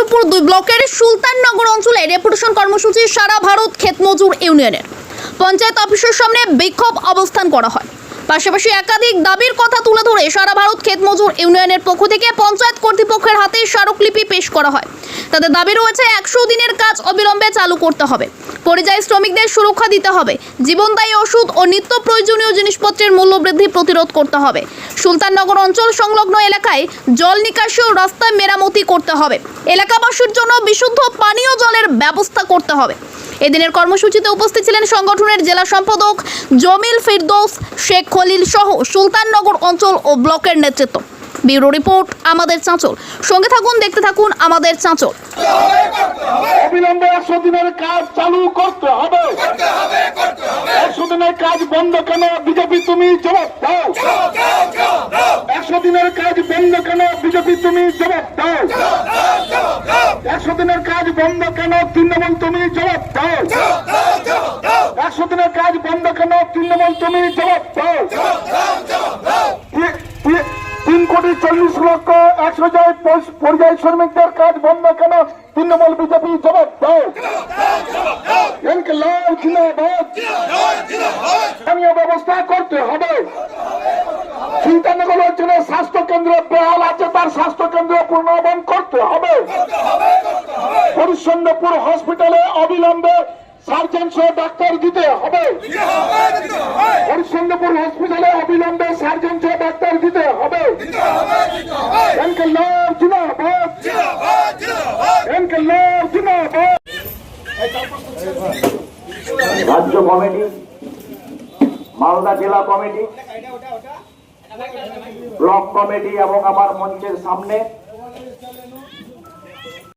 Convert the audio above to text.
বিরোধীপুর 2 ব্লকের সুলতাননগর অঞ্চলে ডেপুটেশন কর্মসূচি সারা ভারত ক্ষেত মজুর ইউনিয়নের পঞ্চায়েত অফিসের সামনে বিক্ষোভ অবস্থান করা হয়। পাশাপাশি একাধিক দাবির কথা তুলে ধরে সারা ভারত ক্ষেত মজুর ইউনিয়নের পক্ষ থেকে পঞ্চায়েত কর্তৃপক্ষের হাতে স্মারকলিপি পেশ করা হয়। তাদের দাবি রয়েছে 100 দিনের কাজ অবিলম্বে চালু করতে হবে, পরিযায়ী শ্রমিকদের সুরক্ষা দিতে হবে, জীবনদায়ী ওষুধ ও নিত্য প্রয়োজনীয় জিনিসপত্রের মূল্য বৃদ্ধি প্রতিরোধ করতে হবে, সুলতাননগর অঞ্চল সংলগ্ন এলাকায় জল নিকাশি ও রাস্তা মেরামতি করতে হবে, এলাকাবাসীর জন্য বিশুদ্ধ পানীয় জলের ব্যবস্থা করতে হবে। এদিনের কর্মসূচিতে উপস্থিত ছিলেন সংগঠনের জেলা সম্পাদক জমিল ফিরদৌস শেখ খলিল সহ সুলতাননগর অঞ্চল ও ব্লকের নেতৃত্ব। ব্যুরো রিপোর্ট আমাদের চাঁচল। সঙ্গে থাকুন, দেখতে থাকুন আমাদের চাঁচল। অবিলম্বে 100 দিনের কাজ চালু করতে হবে। 100 দিনের কাজ বন্ধ কেন বিজেপি, তুমি জবাব দাও। 100 দিনের কাজ বন্ধ কেন বিজেপি, তুমি জবাব দাও। 100 দিনের কাজ বন্ধ কেন তৃণমূল, তুমি জবাব দাও। 100 দিনের কাজ বন্ধ কেন তৃণমূল, তুমি জবাব দাও। 3,40,00,000 100 পরিযায়ী শ্রমিকদের কাজ বন্ধ কেন তৃণমূল, বিজেপি জবাব দাও। স্থানীয় ব্যবস্থা করতে হবে। সুলতাননগর অঞ্চলে স্বাস্থ্য কেন্দ্র বেহাল আছে, তার স্বাস্থ্য কেন্দ্র পুনর্নির্মাণ করতে হবে। হরিশ্চন্দ্রপুর হসপিটালে অবিলম্বে সার্জন সহ ডাক্তার দিতে হবে। হরিশ্চন্দ্রপুর হসপিটালে অবিলম্বে সার্জন সহ ডাক্তার দিতে হবে। রাজ্য কমিটি, মালদা জেলা কমিটি, ব্লক কমিটি এবং আমার মঞ্চের সামনে